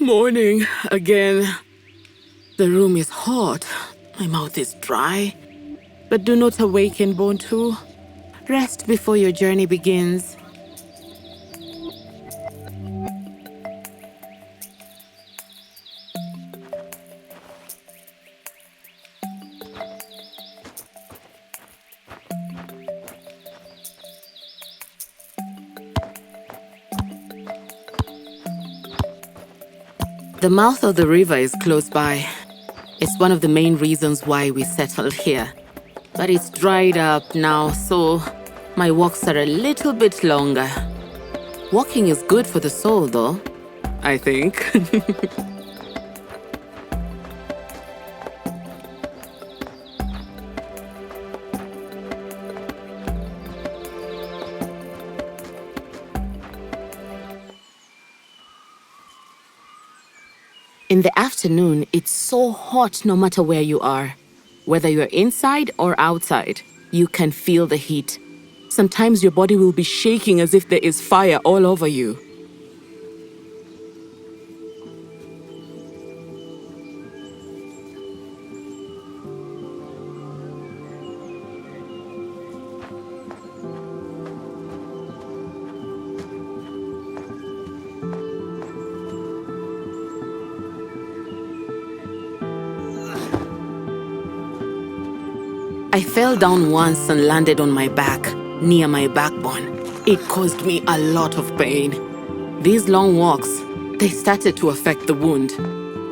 Morning again. The room is hot. My mouth is dry. But do not awaken, Bontu. Rest before your journey begins. The mouth of the river is close by. It's one of the main reasons why we settled here. But it's dried up now, so my walks are a little bit longer. Walking is good for the soul, though, I think. In the afternoon, it's so hot no matter where you are. Whether you're inside or outside, you can feel the heat. Sometimes your body will be shaking as if there is fire all over you. I fell down once and landed on my back, near my backbone. It caused me a lot of pain. These long walks, they started to affect the wound.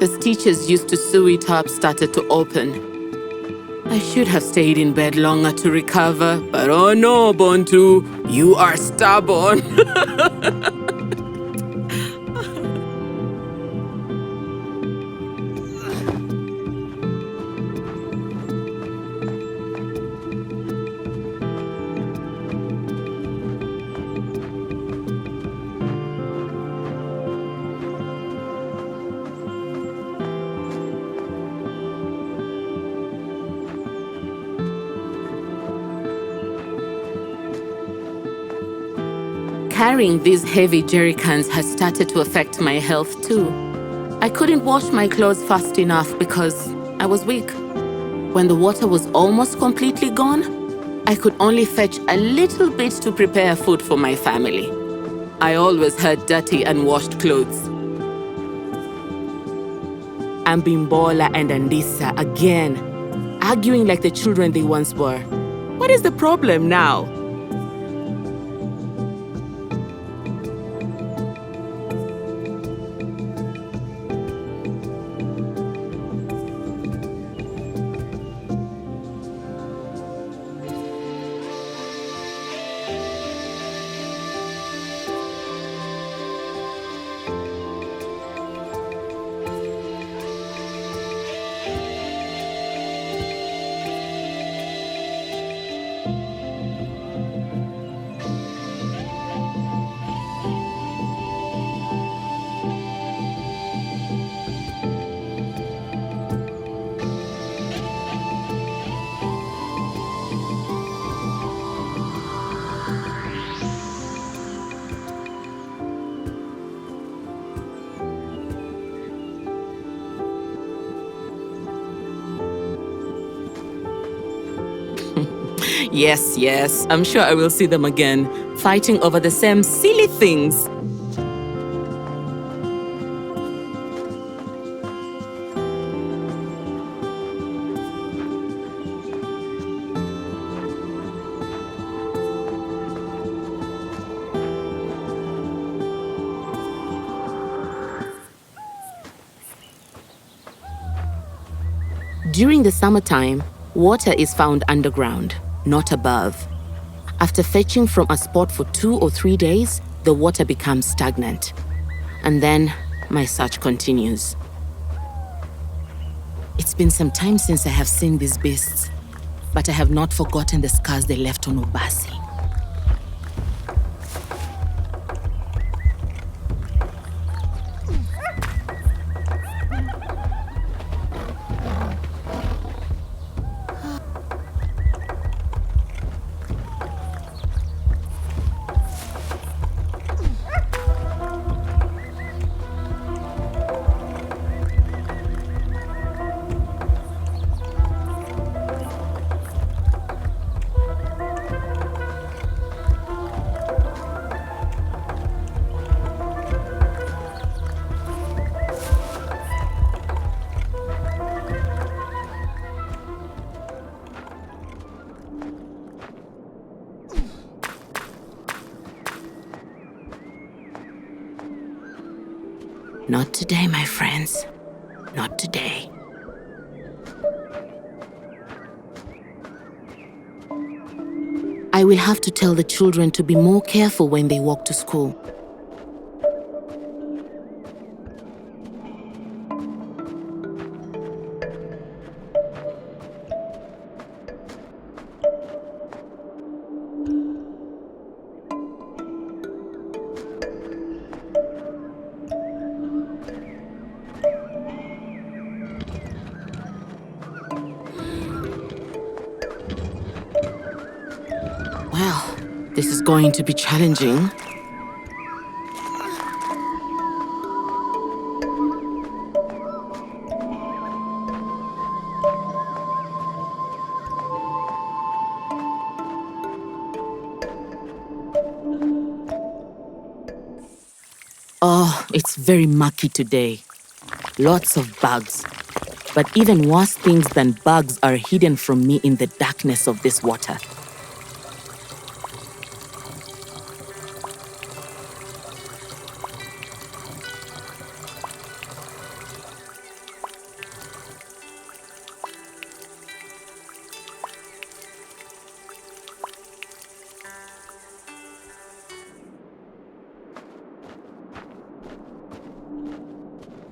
The stitches used to sew it up started to open. I should have stayed in bed longer to recover, but oh no, Bontu, you are stubborn. Carrying these heavy jerry cans has started to affect my health too. I couldn't wash my clothes fast enough because I was weak. When the water was almost completely gone, I could only fetch a little bit to prepare food for my family. I always had dirty and washed clothes. Ambimbola and Andisa again, arguing like the children they once were. What is the problem now? Yes, I'm sure I will see them again, fighting over the same silly things. During the summertime, water is found underground, not above. After fetching from a spot for 2 or 3 days, the water becomes stagnant. And then my search continues. It's been some time since I have seen these beasts, but I have not forgotten the scars they left on Ubasi. Not today, my friends. Not today. I will have to tell the children to be more careful when they walk to school. Well, this is going to be challenging. Oh, it's very mucky today. Lots of bugs. But even worse things than bugs are hidden from me in the darkness of this water.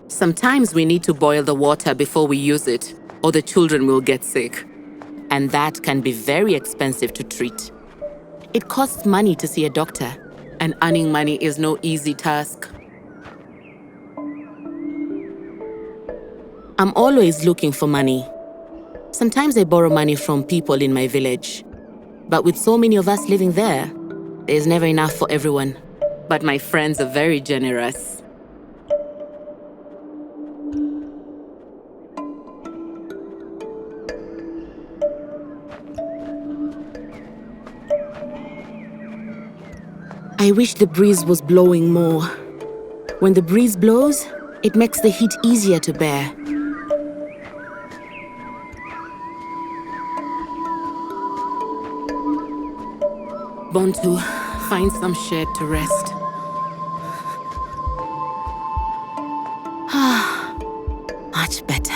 Sometimes we need to boil the water before we use it, or the children will get sick. And that can be very expensive to treat. It costs money to see a doctor, and earning money is no easy task. I'm always looking for money. Sometimes I borrow money from people in my village. But with so many of us living there, there's never enough for everyone. But my friends are very generous. I wish the breeze was blowing more. When the breeze blows, it makes the heat easier to bear. Bontu, find some shade to rest. Much better.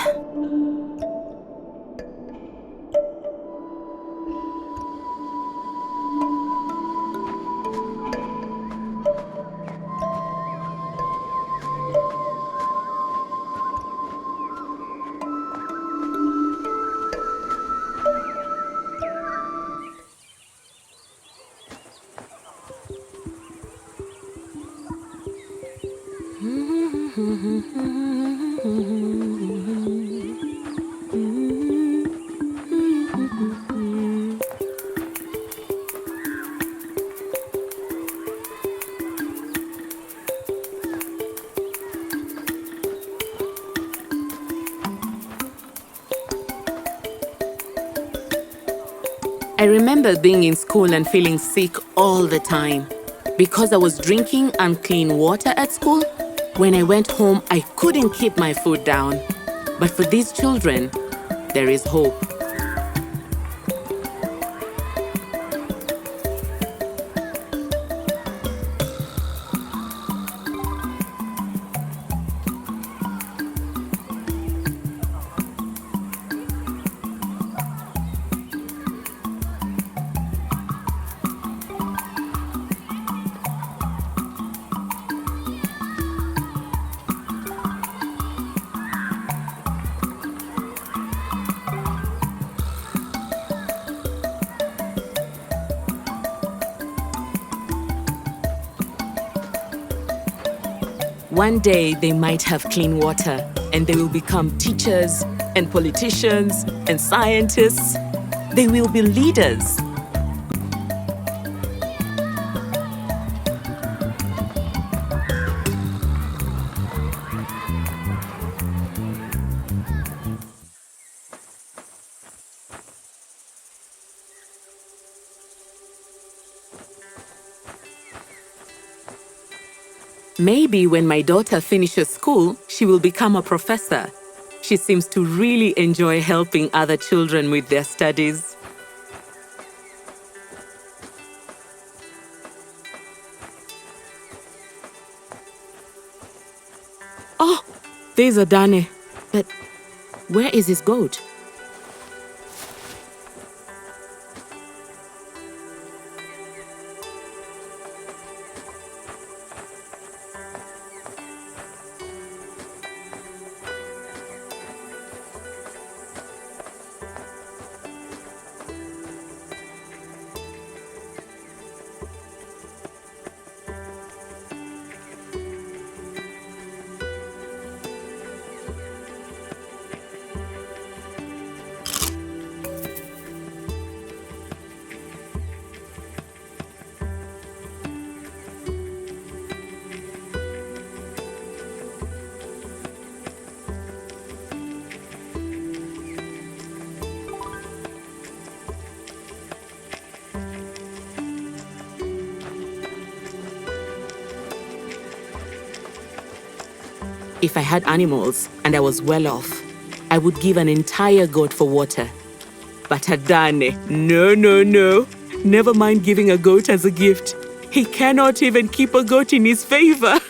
I remember being in school and feeling sick all the time. Because I was drinking unclean water at school, when I went home, I couldn't keep my food down. But for these children, there is hope. One day they might have clean water and they will become teachers and politicians and scientists. They will be leaders. Maybe when my daughter finishes school, she will become a professor. She seems to really enjoy helping other children with their studies. Oh, there's Adane. But where is his goat? If I had animals and I was well off, I would give an entire goat for water. But Adane, no, no, no. Never mind giving a goat as a gift. He cannot even keep a goat in his favor.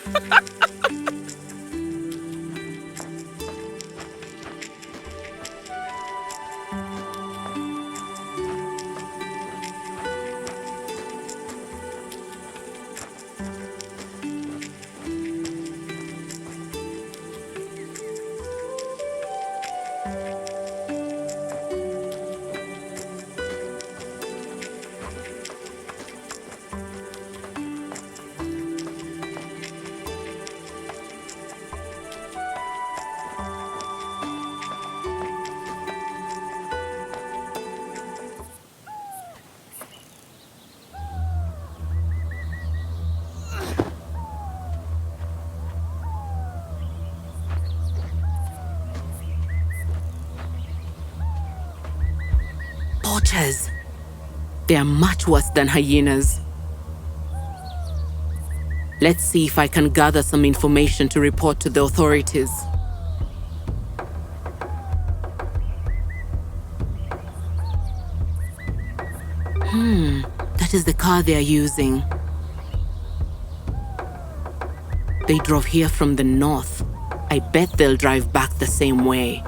Poachers. They are much worse than hyenas. Let's see if I can gather some information to report to the authorities. That is the car they are using. They drove here from the north. I bet they'll drive back the same way.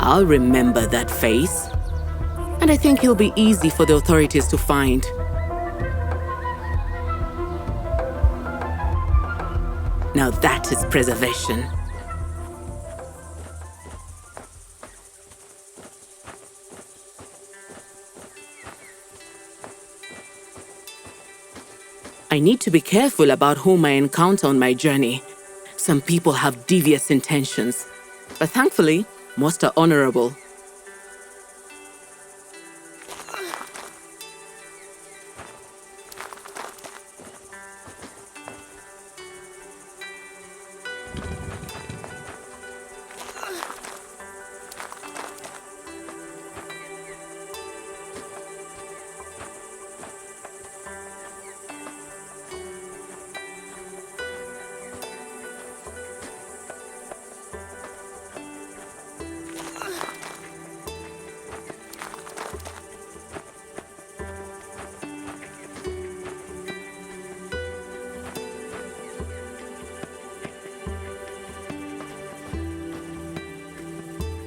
I'll remember that face. And I think he'll be easy for the authorities to find. Now that is preservation. I need to be careful about whom I encounter on my journey. Some people have devious intentions, but thankfully, most are honorable.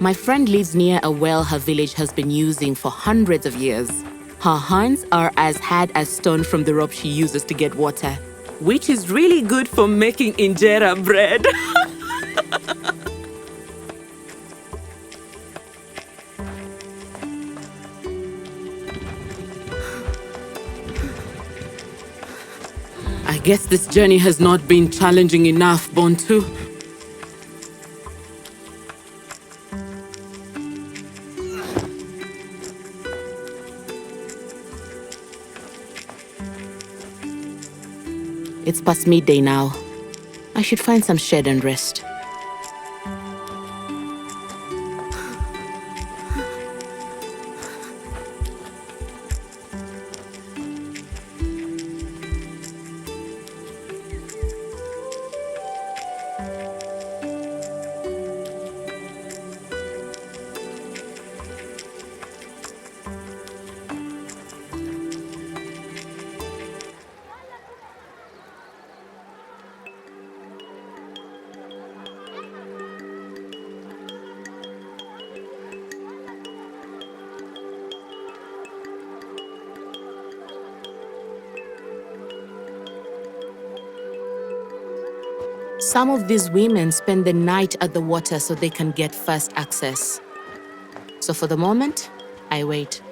My friend lives near a well her village has been using for hundreds of years. Her hands are as hard as stone from the rope she uses to get water, which is really good for making injera bread. I guess this journey has not been challenging enough, Bontu. It's past midday now. I should find some shade and rest. Some of these women spend the night at the water so they can get first access. So for the moment, I wait.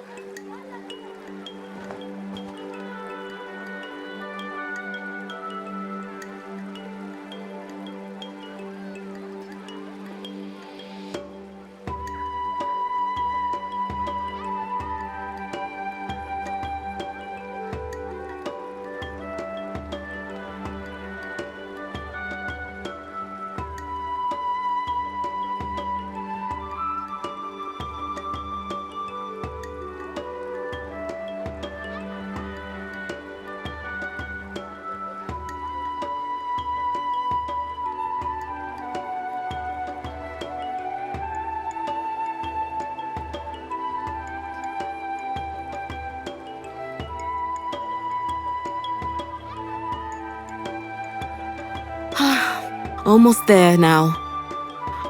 Almost there now.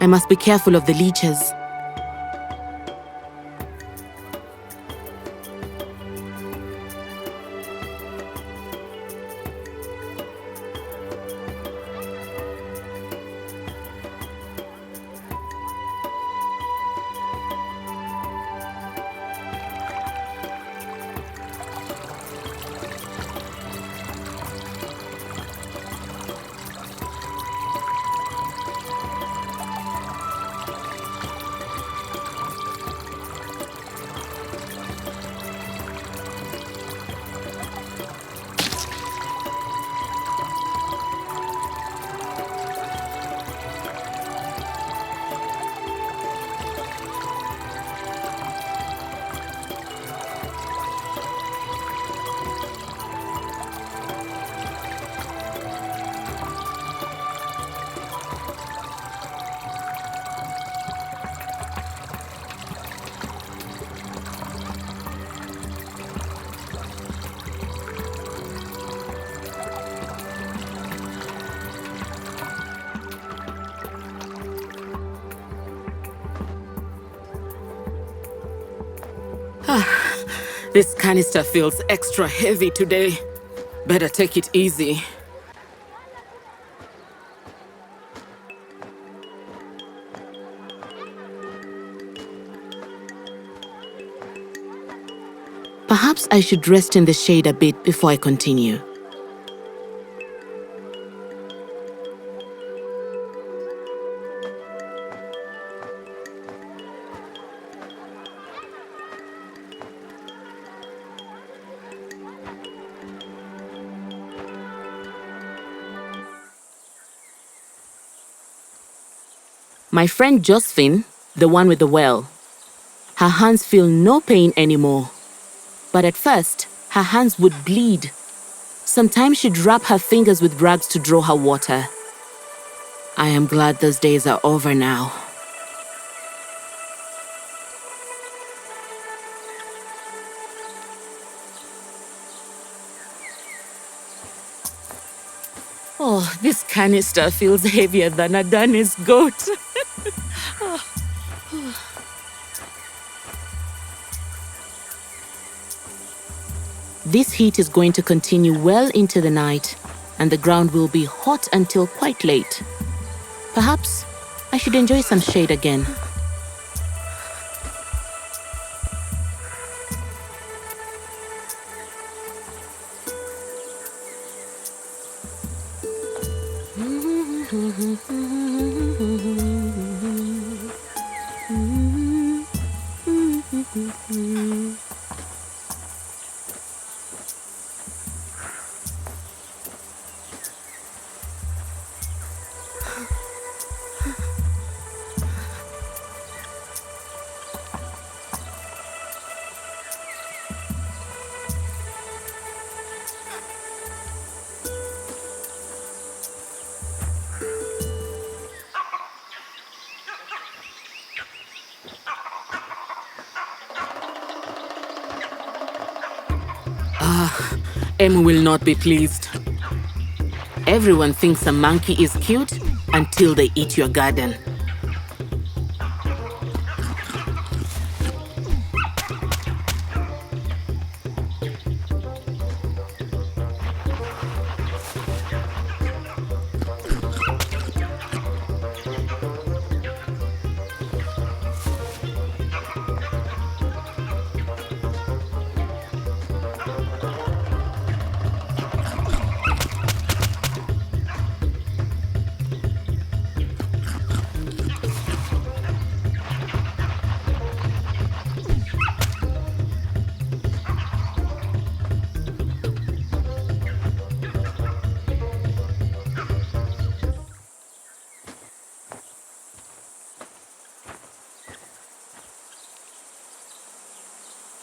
I must be careful of the leeches. This canister feels extra heavy today. Better take it easy. Perhaps I should rest in the shade a bit before I continue. My friend Josephine, the one with the well, her hands feel no pain anymore. But at first, her hands would bleed. Sometimes she'd wrap her fingers with rags to draw her water. I am glad those days are over now. Oh, this canister feels heavier than a Danny's goat. This heat is going to continue well into the night, and the ground will be hot until quite late. Perhaps I should enjoy some shade again. Em will not be pleased. Everyone thinks a monkey is cute until they eat your garden.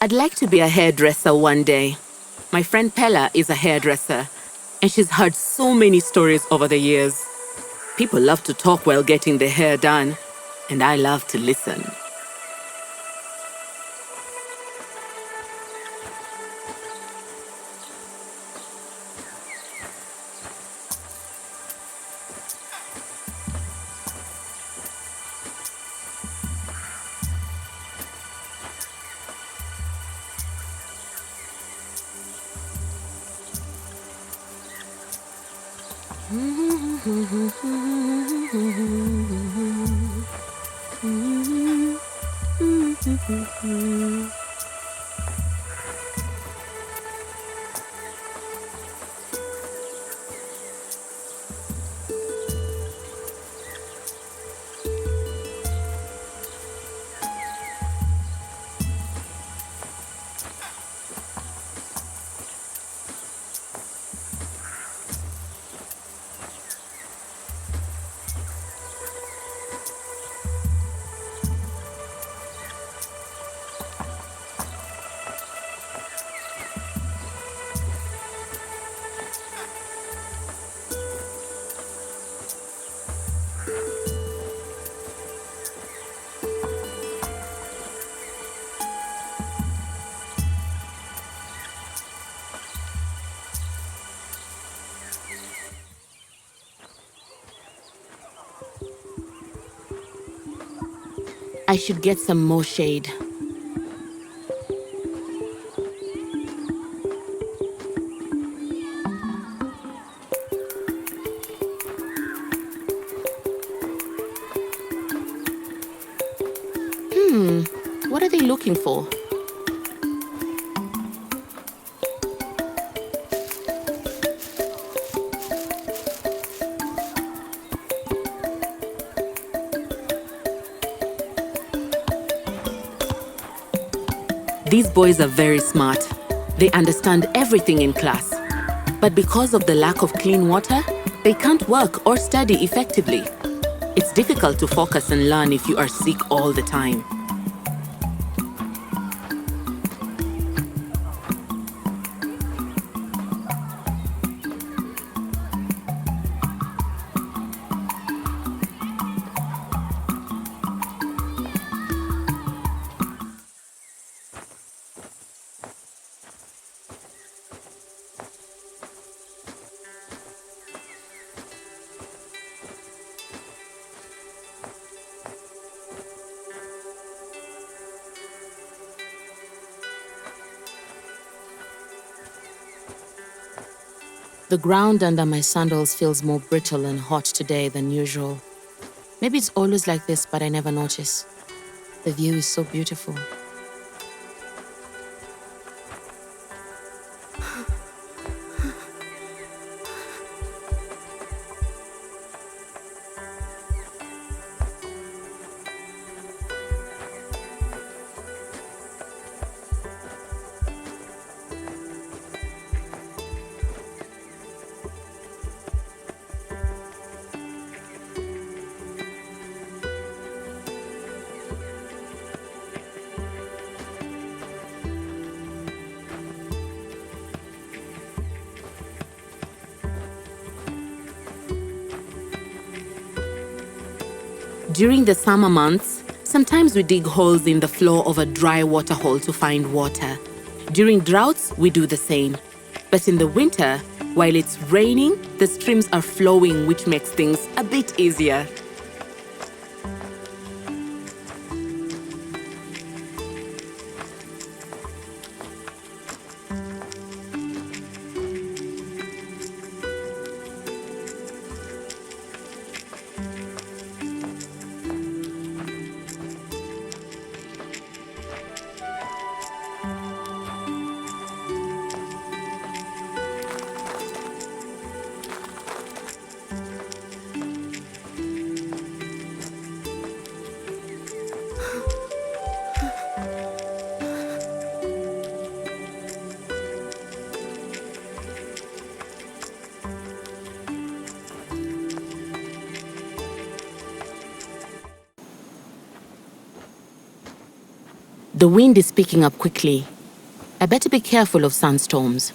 I'd like to be a hairdresser one day. My friend Pella is a hairdresser, and she's heard so many stories over the years. People love to talk while getting their hair done, and I love to listen. I should get some more shade. What are they looking for? These boys are very smart. They understand everything in class. But because of the lack of clean water, they can't work or study effectively. It's difficult to focus and learn if you are sick all the time. The ground under my sandals feels more brittle and hot today than usual. Maybe it's always like this, but I never notice. The view is so beautiful. During the summer months, sometimes we dig holes in the floor of a dry water hole to find water. During droughts, we do the same. But in the winter, while it's raining, the streams are flowing, which makes things a bit easier. The wind is picking up quickly. I better be careful of sandstorms.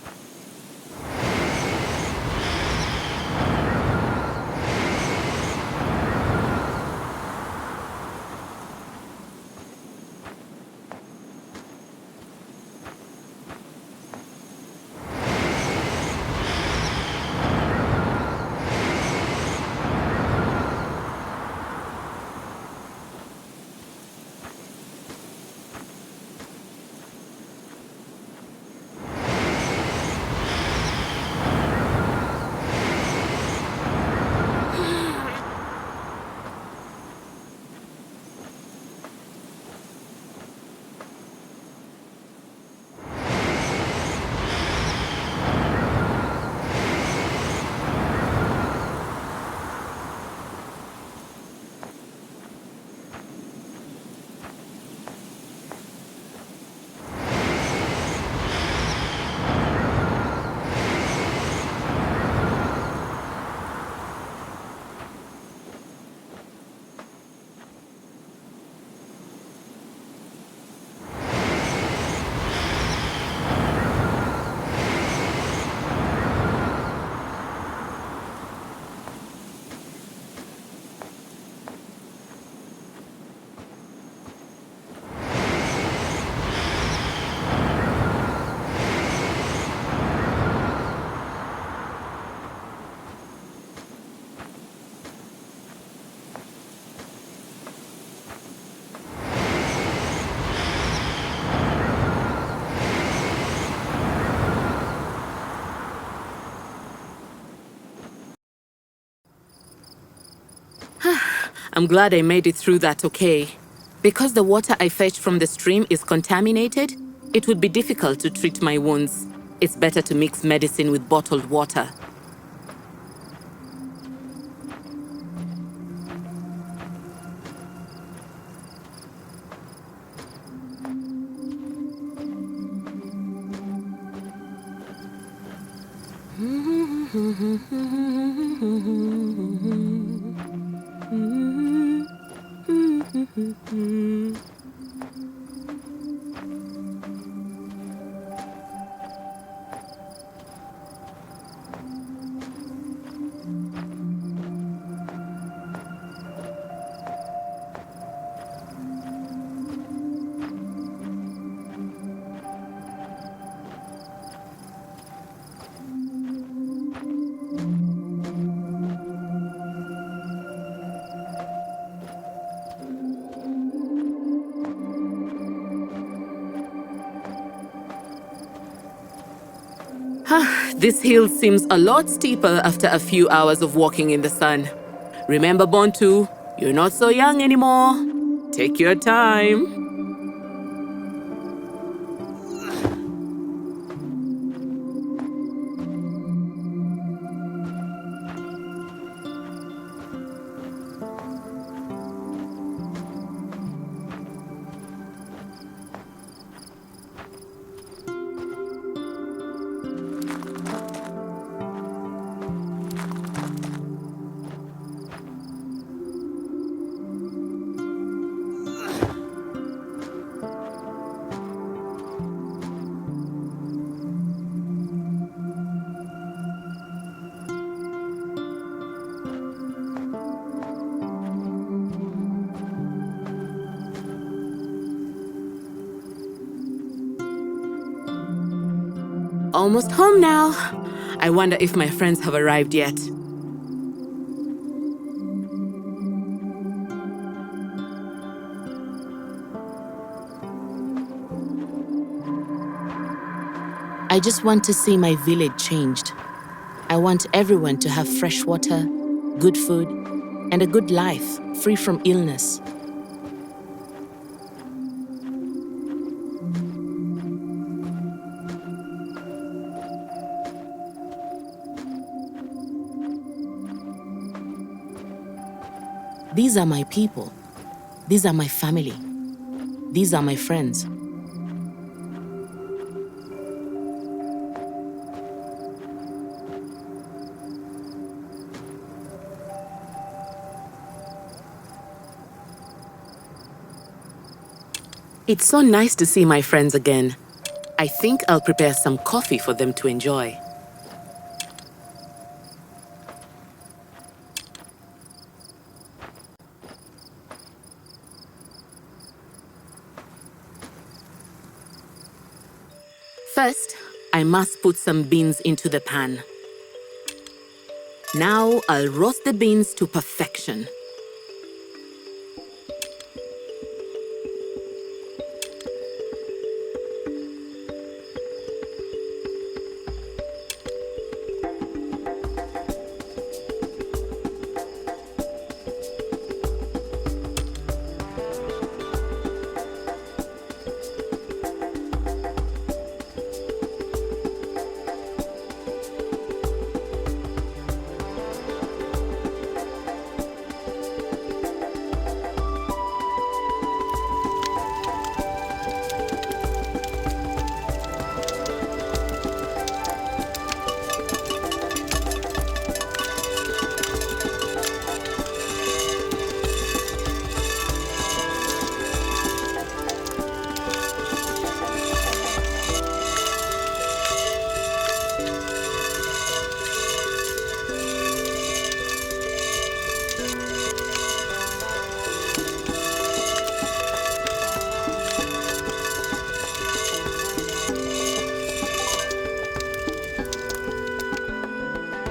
I'm glad I made it through that okay. Because the water I fetched from the stream is contaminated, it would be difficult to treat my wounds. It's better to mix medicine with bottled water. This hill seems a lot steeper after a few hours of walking in the sun. Remember, Bontu, you're not so young anymore. Take your time. Almost home now. I wonder if my friends have arrived yet. I just want to see my village changed. I want everyone to have fresh water, good food, and a good life, free from illness. These are my people. These are my family. These are my friends. It's so nice to see my friends again. I think I'll prepare some coffee for them to enjoy. First, I must put some beans into the pan. Now I'll roast the beans to perfection.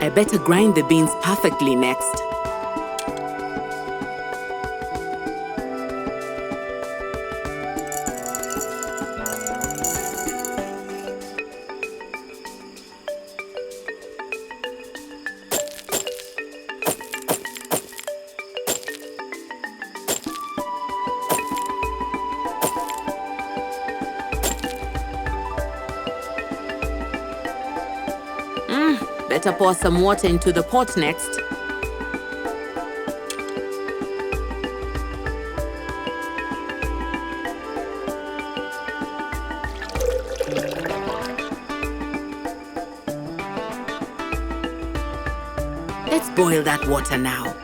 I better grind the beans perfectly next. Better pour some water into the pot next. Let's boil that water now.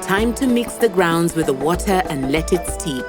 Time to mix the grounds with the water and let it steep.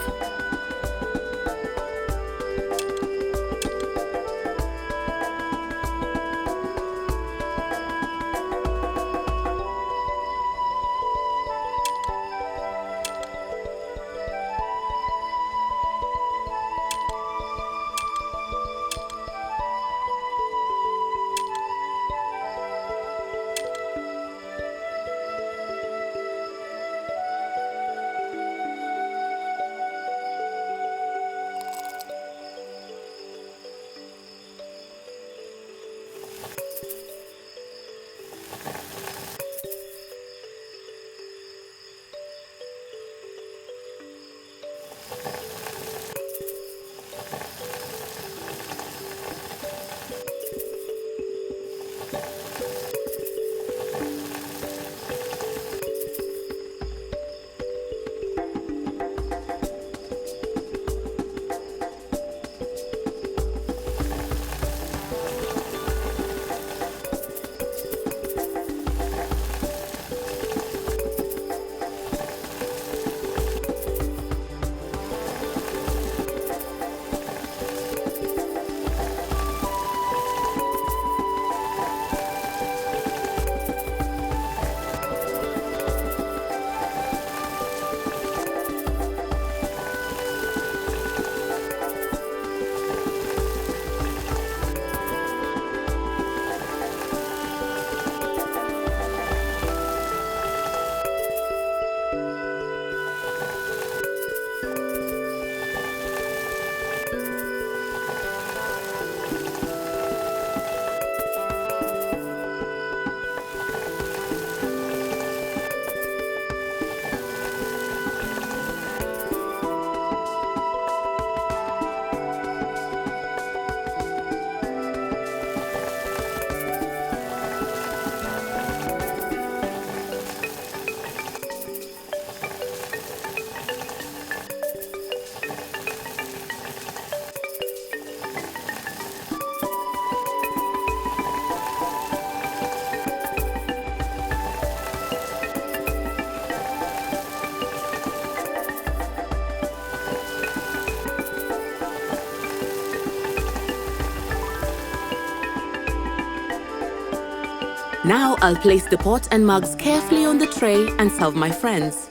Now I'll place the pot and mugs carefully on the tray and serve my friends.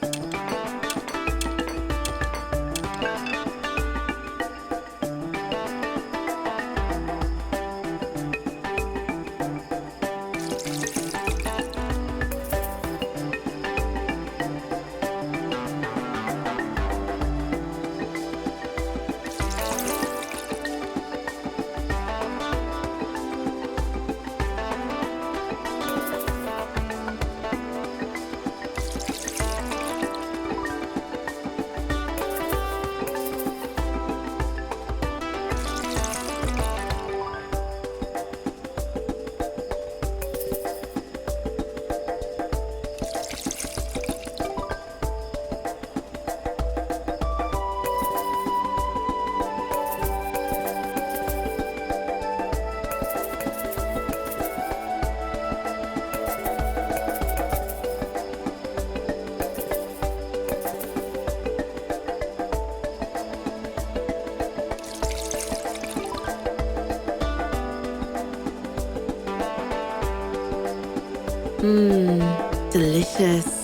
Delicious.